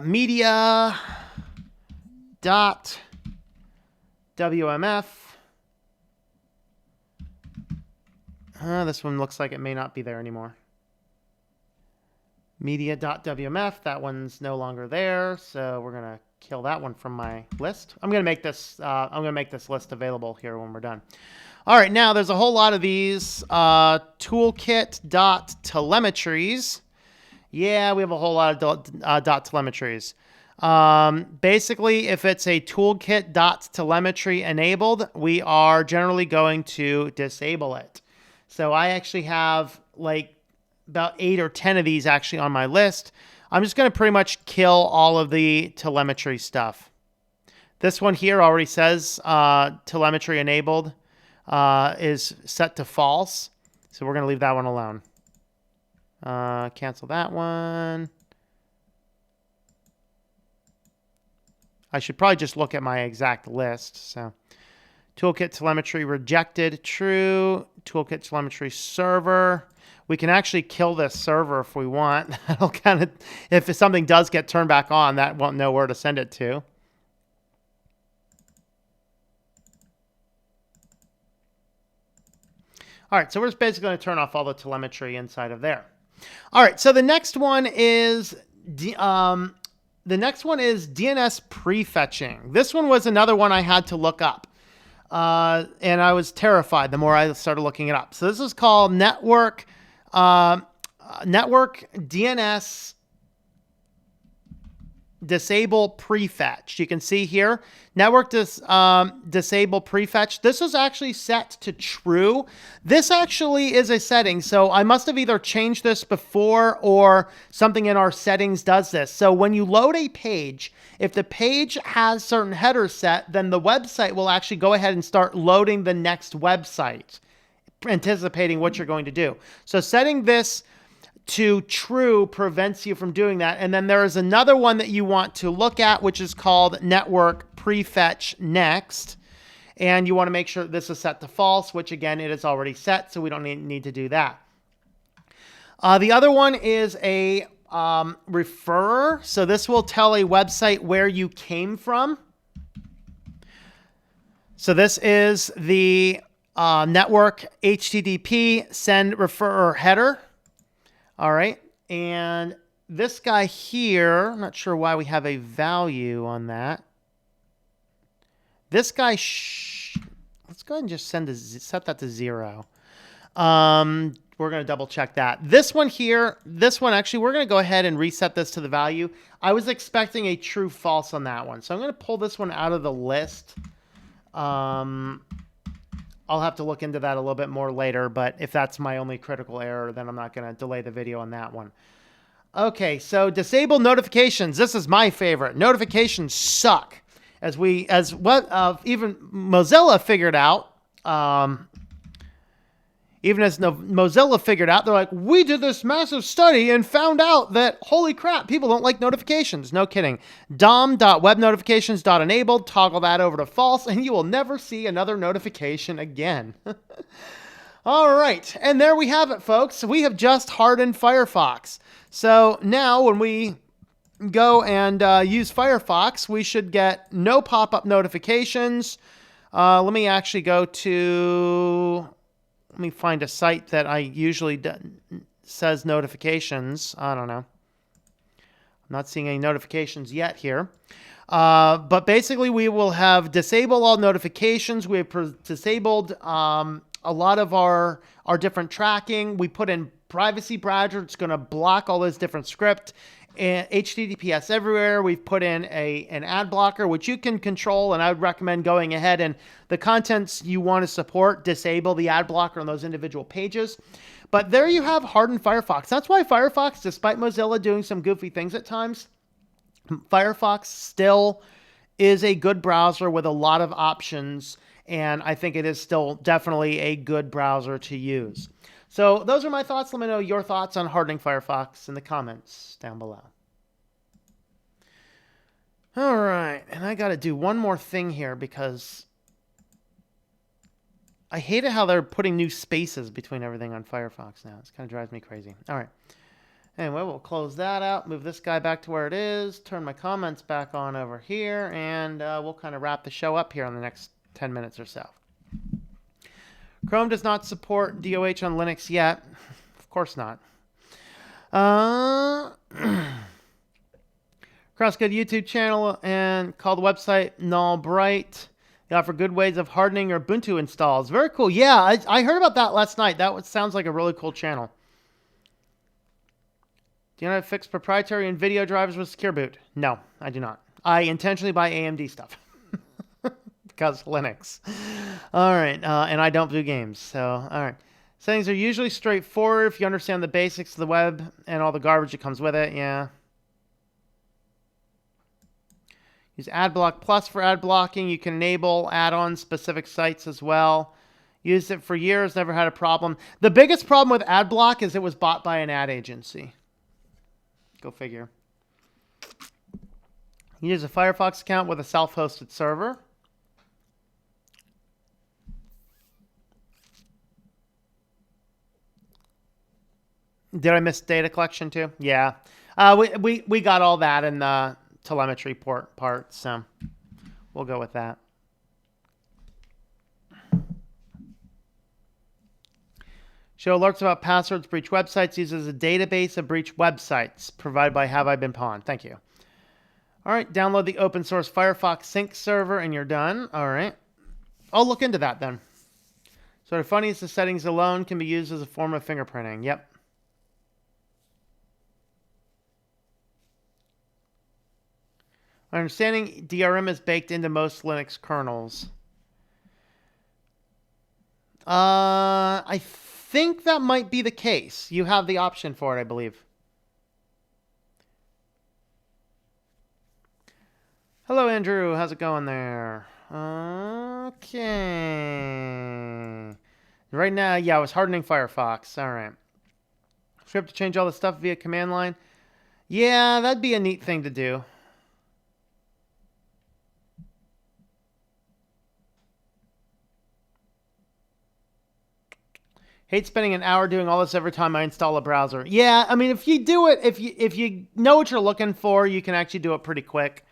media dot WMF. This one looks like it may not be there anymore. Media.wmf, that one's no longer there, so we're gonna kill that one from my list. I'm gonna make this list available here when we're done. All right, now there's a whole lot of these toolkit.telemetries. Yeah, we have a whole lot of .telemetries. Basically, if it's a toolkit.telemetry enabled, we are generally going to disable it. So I actually have like about 8 or 10 of these actually on my list. I'm just going to pretty much kill all of the telemetry stuff. This one here already says telemetry enabled is set to false. So we're going to leave that one alone. Cancel that one. I should probably just look at my exact list. So toolkit telemetry rejected, true. Toolkit telemetry server. We can actually kill this server if we want. That'll kind of, if something does get turned back on, that won't know where to send it to. All right, so we're just basically going to turn off all the telemetry inside of there. All right, so the next one is DNS prefetching. This one was another one I had to look up. And I was terrified the more I started looking it up. So this is called network DNS disable prefetch. You can see here, network disable prefetch. This was actually set to true. This actually is a setting. So I must have either changed this before or something in our settings does this. So when you load a page, if the page has certain headers set, then the website will actually go ahead and start loading the next website, anticipating what you're going to do. So setting this to true prevents you from doing that. And then there is another one that you want to look at, which is called network prefetch next. And you want to make sure this is set to false, which again, it is already set, so we don't need to do that. The other one is a referrer. So this will tell a website where you came from. So this is the network, HTTP, send, refer, header. All right. And this guy here, I'm not sure why we have a value on that. This guy, let's go ahead and just set that to 0. We're going to double check that. This one here, actually, we're going to go ahead and reset this to the value. I was expecting a true false on that one. So I'm going to pull this one out of the list. I'll have to look into that a little bit more later, but if that's my only critical error, then I'm not going to delay the video on that one. Okay, so disable notifications. This is my favorite. Notifications suck. As even Mozilla figured out, they're like, we did this massive study and found out that, holy crap, people don't like notifications. No kidding. dom.webnotifications.enabled, toggle that over to false, and you will never see another notification again. All right, and there we have it, folks. We have just hardened Firefox. So now when we go and use Firefox, we should get no pop-up notifications. Let me actually go to... Let me find a site that I usually says notifications. I don't know. I'm not seeing any notifications yet here. But basically, we will have disabled all notifications. We have disabled a lot of our different tracking. We put in privacy badger. It's going to block all this different script. And HTTPS everywhere. We've put in an ad blocker, which you can control, and I would recommend going ahead and the contents you want to support, disable the ad blocker on those individual pages. But there you have hardened Firefox. That's why Firefox, despite Mozilla doing some goofy things at times, Firefox still is a good browser with a lot of options, and I think it is still definitely a good browser to use. So those are my thoughts. Let me know your thoughts on hardening Firefox in the comments down below. All right, and I got to do one more thing here because I hate it how they're putting new spaces between everything on Firefox now. It kind of drives me crazy. All right. Anyway, we'll close that out, move this guy back to where it is, turn my comments back on over here, and we'll kind of wrap the show up here in the next 10 minutes or so. Chrome does not support DOH on Linux yet. Of course not. Crosscode YouTube channel and call the website Null Bright. They offer good ways of hardening your Ubuntu installs. Very cool. Yeah, I heard about that last night. Sounds like a really cool channel. Do you know how to fix proprietary and video drivers with Secure Boot? No, I do not. I intentionally buy AMD stuff. Because Linux. All right, and I don't do games, so all right. Settings are usually straightforward if you understand the basics of the web and all the garbage that comes with it, yeah. Use AdBlock Plus for ad blocking. You can enable add-on specific sites as well. Used it for years, never had a problem. The biggest problem with AdBlock is it was bought by an ad agency. Go figure. You use a Firefox account with a self-hosted server. Did I miss data collection too? Yeah. We got all that in the telemetry part, so we'll go with that. Show alerts about passwords, breach websites, uses a database of breach websites provided by Have I Been Pawned. Thank you. All right, download the open source Firefox sync server and you're done. All right. I'll look into that then. So the funny is the settings alone can be used as a form of fingerprinting. Yep. My understanding, DRM is baked into most Linux kernels. I think that might be the case. You have the option for it, I believe. Hello, Andrew. How's it going there? Okay. Right now, yeah, I was hardening Firefox. All right. Script to change all the stuff via command line. Yeah, that'd be a neat thing to do. Hate spending an hour doing all this every time I install a browser. Yeah, I mean, if you do it, if you know what you're looking for, you can actually do it pretty quick.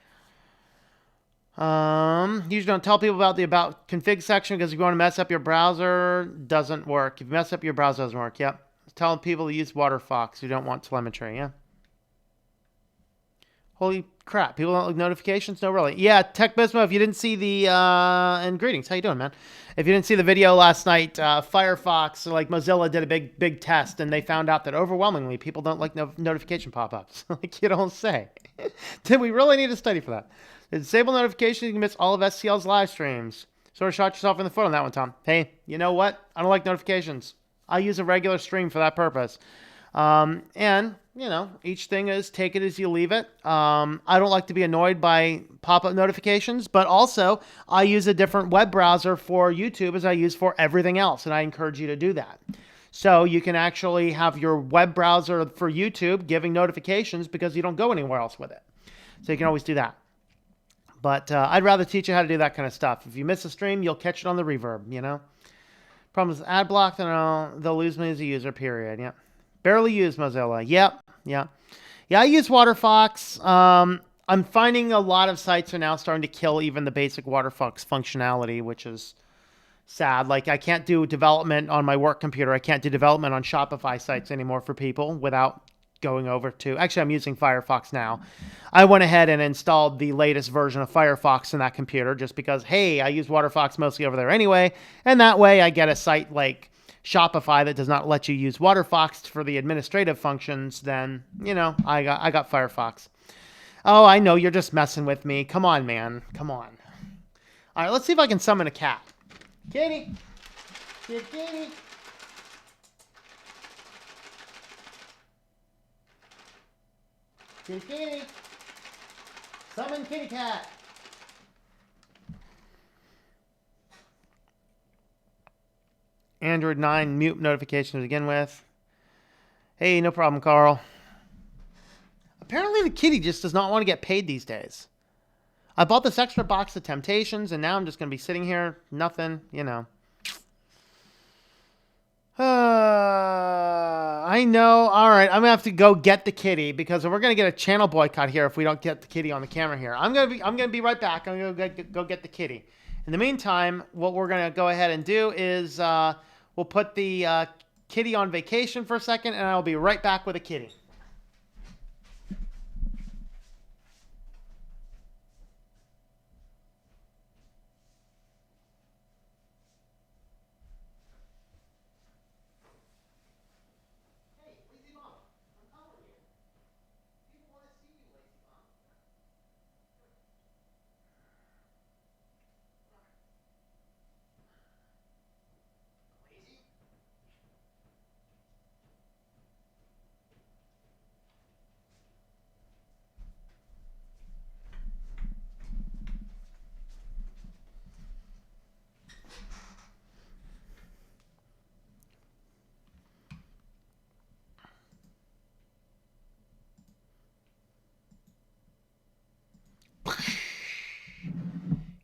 Usually don't tell people about the about config section because if you want to mess up your browser, doesn't work. If you mess up your browser, doesn't work. Yep. Telling people to use WaterFox who don't want telemetry. Yeah. Holy crap! People don't like notifications. No, really. Yeah, Tech Bismo. If you didn't see the and greetings, how you doing, man? If you didn't see the video last night, Firefox, like Mozilla, did a big test, and they found out that overwhelmingly people don't like notification pop-ups. Like you don't say. Did we really need a study for that? Disable notifications. You can miss all of SCL's live streams. Sort of shot yourself in the foot on that one, Tom. Hey, you know what? I don't like notifications. I use a regular stream for that purpose. And, you know, each thing is take it as you leave it. I don't like to be annoyed by pop-up notifications, but also I use a different web browser for YouTube as I use for everything else, and I encourage you to do that. So you can actually have your web browser for YouTube giving notifications because you don't go anywhere else with it. So you can always do that. But I'd rather teach you how to do that kind of stuff. If you miss a stream, you'll catch it on the reverb, you know? Problem is ad block, then they'll lose me as a user, period. Yeah. Barely use Mozilla. Yep. Yeah. Yeah, I use WaterFox. I'm finding a lot of sites are now starting to kill even the basic WaterFox functionality, which is sad. Like I can't do development on my work computer. I can't do development on Shopify sites anymore for people without going over to, actually I'm using Firefox now. I went ahead and installed the latest version of Firefox in that computer just because, hey, I use WaterFox mostly over there anyway. And that way I get a site like Shopify that does not let you use WaterFox for the administrative functions. Then, you know, I got Firefox. Oh, I know you're just messing with me. Come on, man. Come on. All right, let's see if I can summon a cat. Kitty. Kitty, kitty. Kitty, kitty. Summon kitty cat. Android 9 mute notification to begin with. Hey, no problem, Carl. Apparently the kitty just does not want to get paid these days. I bought this extra box of Temptations, and now I'm just going to be sitting here, nothing, you know. I know. All right, I'm gonna have to go get the kitty because we're gonna get a channel boycott here if we don't get the kitty on the camera here. I'm gonna be right back. I'm gonna go get the kitty. In the meantime, what we're gonna go ahead and do is we'll put the kitty on vacation for a second, and I'll be right back with a kitty.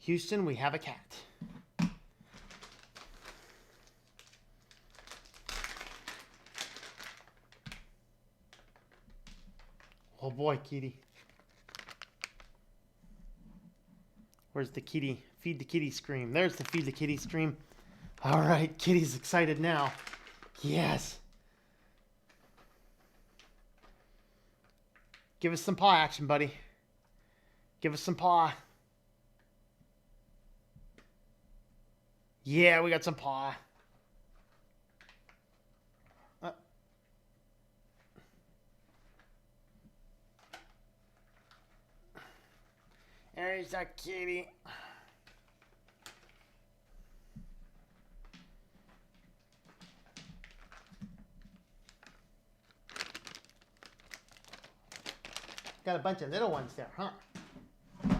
Houston, we have a cat. Oh boy, kitty. Where's the kitty? Feed the kitty scream. There's the feed the kitty scream. All right, kitty's excited now. Yes. Give us some paw action, buddy. Give us some paw. Yeah, we got some paw. There's a kitty. Got a bunch of little ones there, huh?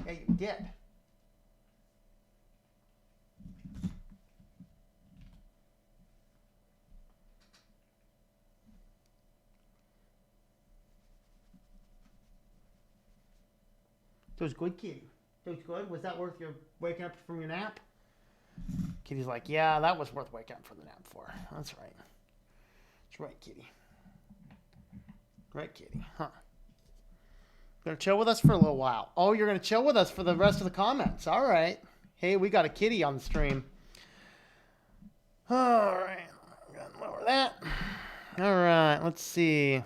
Yeah, you did. That was good, kitty. That was good. Was that worth your waking up from your nap? Kitty's like, yeah, that was worth waking up from the nap for. That's right. That's right, kitty. Right, kitty. Huh. Gonna chill with us for a little while. Oh, you're gonna chill with us for the rest of the comments. All right. Hey, we got a kitty on the stream. All right. Gotta lower that. All right. Let's see.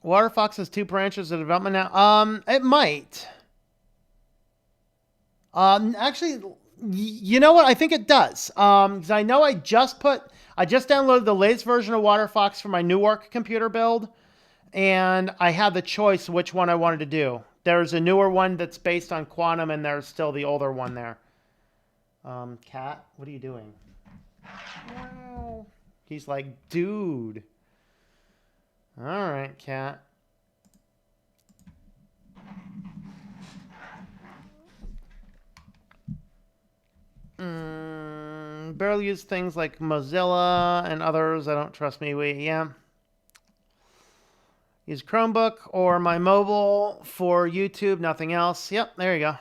Waterfox has 2 branches of development now. It might. Actually, you know what? I think it does. Because I know I just downloaded the latest version of Waterfox for my Newark computer build, and I had the choice which one I wanted to do. There's a newer one that's based on Quantum, and there's still the older one there. Cat, what are you doing? Wow. He's like, dude. All right, Cat. Barely use things like Mozilla and others. I don't trust me. Yeah. Use Chromebook or my mobile for YouTube. Nothing else. Yep, there you go.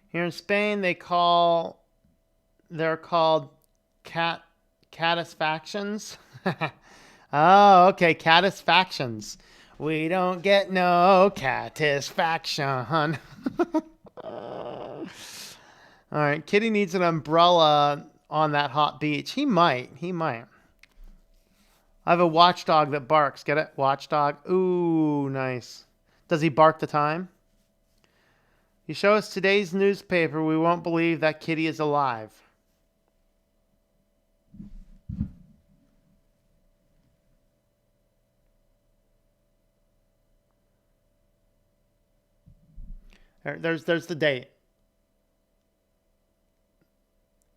Here in Spain, they're called catisfactions. Oh, okay, catisfactions. We don't get no catisfaction. All right, Kitty needs an umbrella on that hot beach. He might. I have a watchdog that barks. Get it? Watchdog. Ooh, nice. Does he bark the time? You show us today's newspaper, we won't believe that Kitty is alive. There's the date.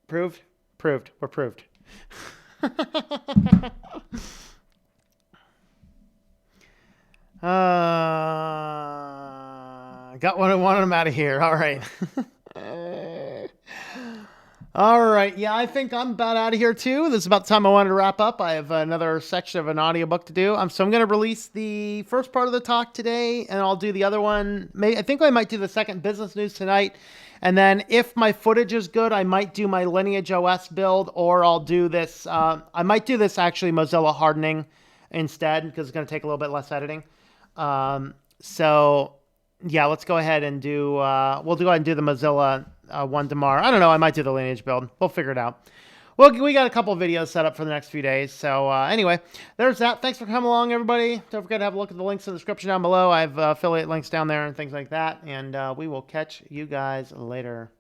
Proved? Proved. We're proved. Got what I wanted him out of here. All right. All right. Yeah, I think I'm about out of here too. This is about the time I wanted to wrap up. I have another section of an audiobook to do. So I'm going to release the first part of the talk today, and I'll do the other one. I think I might do the second business news tonight. And then if my footage is good, I might do my Lineage OS build, or I'll do this. I might do this actually Mozilla hardening instead, because it's going to take a little bit less editing. So yeah, let's go ahead and do, we'll go ahead and do the Mozilla one tomorrow. I don't know. I might do the Lineage build. We'll figure it out. Well, we got a couple of videos set up for the next few days. So anyway, there's that. Thanks for coming along, everybody. Don't forget to have a look at the links in the description down below. I have affiliate links down there and things like that. And we will catch you guys later.